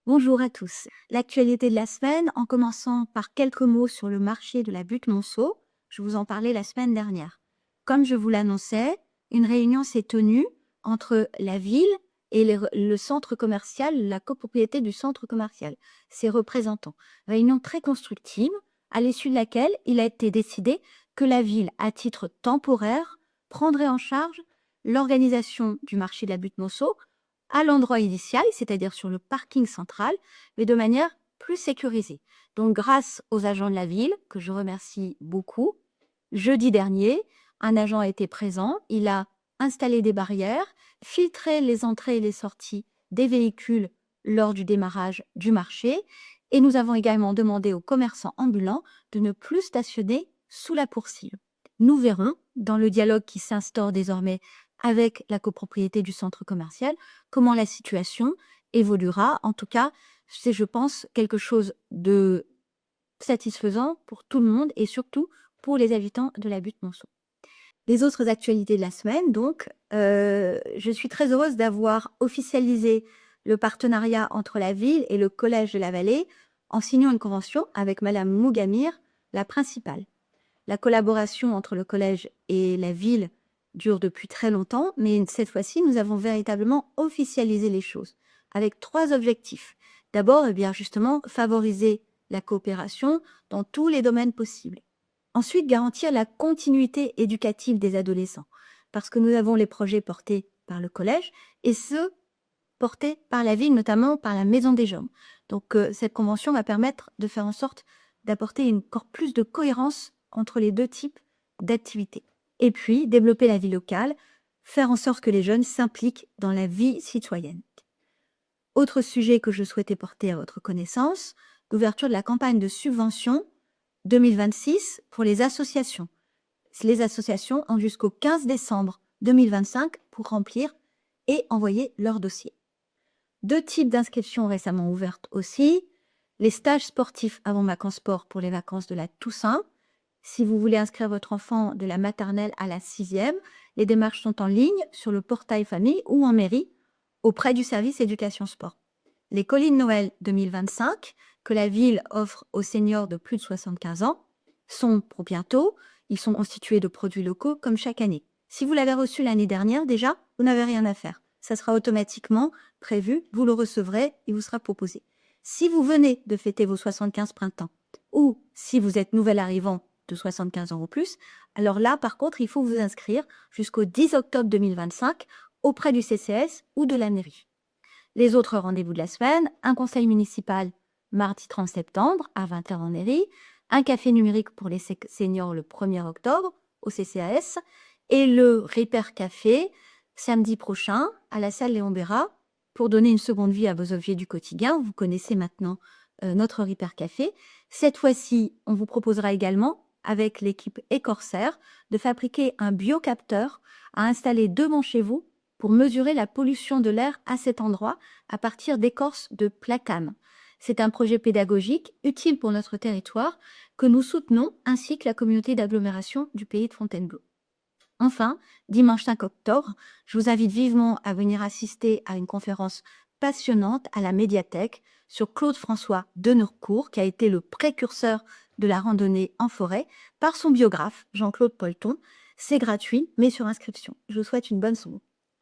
Bonjour à tous. L'actualité de la semaine, en commençant par quelques mots sur le marché de la butte-Monceau. Je vous en parlais la semaine dernière. Comme je vous l'annonçais, une réunion s'est tenue entre la ville et le centre commercial, la copropriété du centre commercial, ses représentants. Réunion très constructive, à l'issue de laquelle il a été décidé que la ville, à titre temporaire, prendrait en charge l'organisation du marché de la butte-Monceau à l'endroit initial, c'est-à-dire sur le parking central, mais de manière plus sécurisée. Donc, grâce aux agents de la ville, que je remercie beaucoup, jeudi dernier, un agent a été présent, il a installé des barrières, filtré les entrées et les sorties des véhicules lors du démarrage du marché, et nous avons également demandé aux commerçants ambulants de ne plus stationner sous la poursuite. Nous verrons, dans le dialogue qui s'instaure désormais avec la copropriété du centre commercial, comment la situation évoluera. En tout cas, c'est, je pense, quelque chose de satisfaisant pour tout le monde et surtout pour les habitants de la butte-Monceau. Les autres actualités de la semaine, donc, je suis très heureuse d'avoir officialisé le partenariat entre la ville et le collège de la Vallée en signant une convention avec Madame Mougamir, la principale. La collaboration entre le collège et la ville dure depuis très longtemps, mais cette fois-ci, nous avons véritablement officialisé les choses avec 3 objectifs. D'abord, eh bien, justement, favoriser la coopération dans tous les domaines possibles. Ensuite, garantir la continuité éducative des adolescents, parce que nous avons les projets portés par le collège et ceux portés par la ville, notamment par la Maison des Jeunes. Donc, cette convention va permettre de faire en sorte d'apporter encore plus de cohérence entre les 2 types d'activités. Et puis, développer la vie locale, faire en sorte que les jeunes s'impliquent dans la vie citoyenne. Autre sujet que je souhaitais porter à votre connaissance, l'ouverture de la campagne de subvention 2026 pour les associations. Les associations ont jusqu'au 15 décembre 2025 pour remplir et envoyer leur dossier. 2 types d'inscriptions récemment ouvertes aussi. Les stages sportifs avant vacances sport pour les vacances de la Toussaint. Si vous voulez inscrire votre enfant de la maternelle à la 6e, les démarches sont en ligne sur le portail famille ou en mairie auprès du service éducation sport. Les colis de Noël 2025 que la ville offre aux seniors de plus de 75 ans sont pour bientôt. Ils sont constitués de produits locaux comme chaque année. Si vous l'avez reçu l'année dernière déjà, vous n'avez rien à faire. Ça sera automatiquement prévu, vous le recevrez, il vous sera proposé. Si vous venez de fêter vos 75 printemps ou si vous êtes nouvel arrivant de 75 ans ou plus, alors là, par contre, il faut vous inscrire jusqu'au 10 octobre 2025 auprès du CCS ou de la mairie. Les autres rendez-vous de la semaine, un conseil municipal mardi 30 septembre à 20h en mairie, un café numérique pour les seniors le 1er octobre au CCAS et le Repair Café samedi prochain à la salle Léon Bérat pour donner une seconde vie à vos objets du quotidien. Vous connaissez maintenant notre Repair Café. Cette fois-ci, on vous proposera également, avec l'équipe Écorsaire, de fabriquer un biocapteur à installer devant chez vous pour mesurer la pollution de l'air à cet endroit à partir d'écorces de placane. C'est un projet pédagogique utile pour notre territoire que nous soutenons ainsi que la communauté d'agglomération du pays de Fontainebleau. Enfin, dimanche 5 octobre, je vous invite vivement à venir assister à une conférence passionnante à la médiathèque sur Claude François de Neurcourt, qui a été le précurseur de la randonnée en forêt, par son biographe Jean-Claude Polton. C'est gratuit, mais sur inscription. Je vous souhaite une bonne soirée.